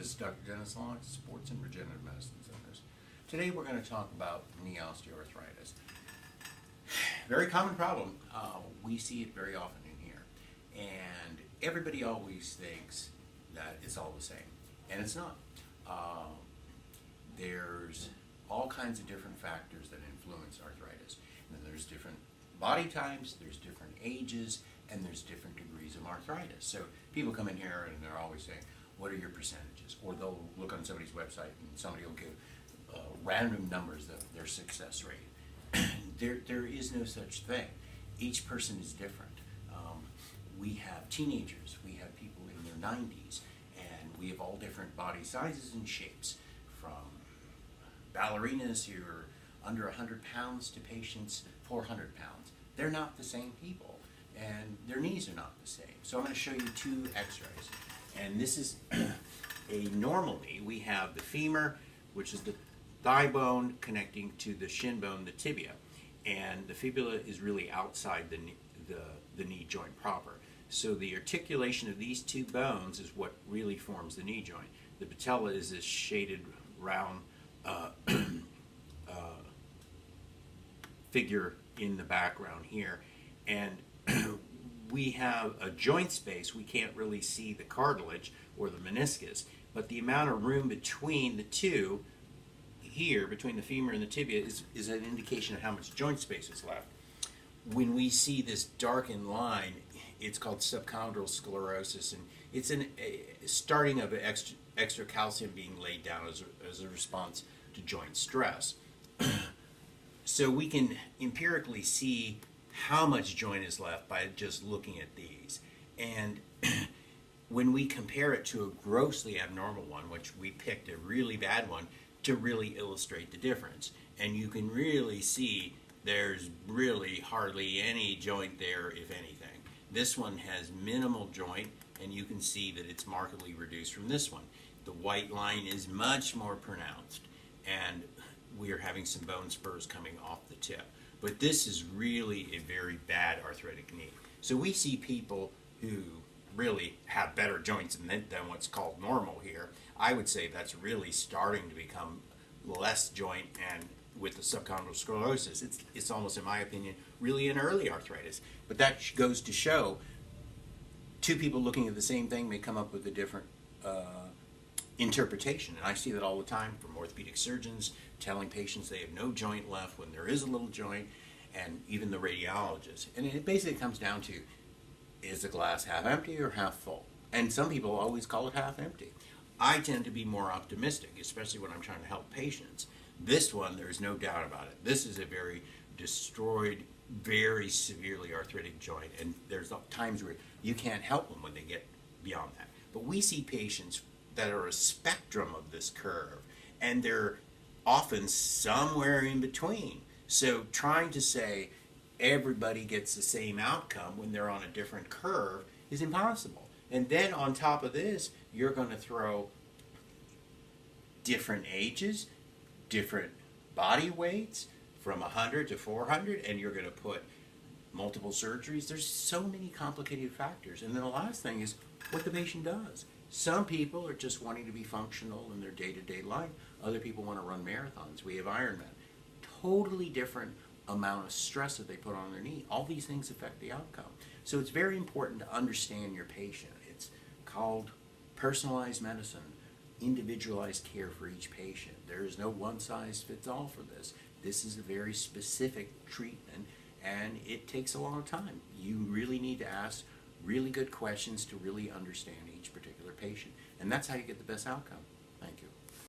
This is Dr. Dennis Long, Sports and Regenerative Medicine Centers. Today we're going to talk about knee osteoarthritis. Very common problem. We see it very often in here. And everybody always thinks that it's all the same. And it's not. There's all kinds of different factors that influence arthritis. And there's different body types, there's different ages, and there's different degrees of arthritis. So people come in here and they're always saying, what are your percentages? Or they'll look on somebody's website and somebody will give random numbers of their success rate. There is no such thing. Each person is different. We have teenagers, we have people in their 90s, and we have all different body sizes and shapes, from ballerinas who are under 100 pounds to patients 400 pounds. They're not the same people, and their knees are not the same. So I'm going to show you two x-rays. And this is normal knee. We have the femur, which is the thigh bone connecting to the shin bone, the tibia. And the fibula is really outside the knee joint proper. So the articulation of these two bones is what really forms the knee joint. The patella is this shaded round figure in the background here. And we have a joint space. We can't really see the cartilage or the meniscus, but the amount of room between the two here, between the femur and the tibia, is an indication of how much joint space is left. When we see this darkened line, it's called subchondral sclerosis, and it's a starting of extra calcium being laid down as a response to joint stress. So we can empirically see how much joint is left by just looking at these. And when we compare it to a grossly abnormal one, which we picked a really bad one to really illustrate the difference, and you can really see there's really hardly any joint there, if anything. This one has minimal joint, and you can see that it's markedly reduced from this one. The white line is much more pronounced, and we are having some bone spurs coming off the tip. But this is really a very bad arthritic knee. So we see people who really have better joints than what's called normal here. I would say that's really starting to become less joint, and with the subchondral sclerosis, it's almost, in my opinion, really an early arthritis. But that goes to show two people looking at the same thing may come up with a different interpretation. And I see that all the time from orthopedic surgeons telling patients they have no joint left when there is a little joint, and even the radiologist. And it basically comes down to, is the glass half empty or half full? And some people always call it half empty. I tend to be more optimistic, especially when I'm trying to help patients. This one, there's no doubt about it. This is a very destroyed, very severely arthritic joint, and there's times where you can't help them when they get beyond that. But we see patients that are a spectrum of this curve, and they're often somewhere in between. So trying to say everybody gets the same outcome when they're on a different curve is impossible. And then on top of this, you're going to throw different ages, different body weights from 100 to 400, and you're going to put multiple surgeries. There's so many complicated factors. And then the last thing is what the patient does. Some people are just wanting to be functional in their day-to-day life. Other people want to run marathons. We have Ironman. Totally different amount of stress that they put on their knee. All these things affect the outcome. So it's very important to understand your patient. It's called personalized medicine, individualized care for each patient. There is no one-size-fits-all for this. This is a very specific treatment, and it takes a long time. You really need to ask really good questions to really understand each particular patient. And that's how you get the best outcome. Thank you.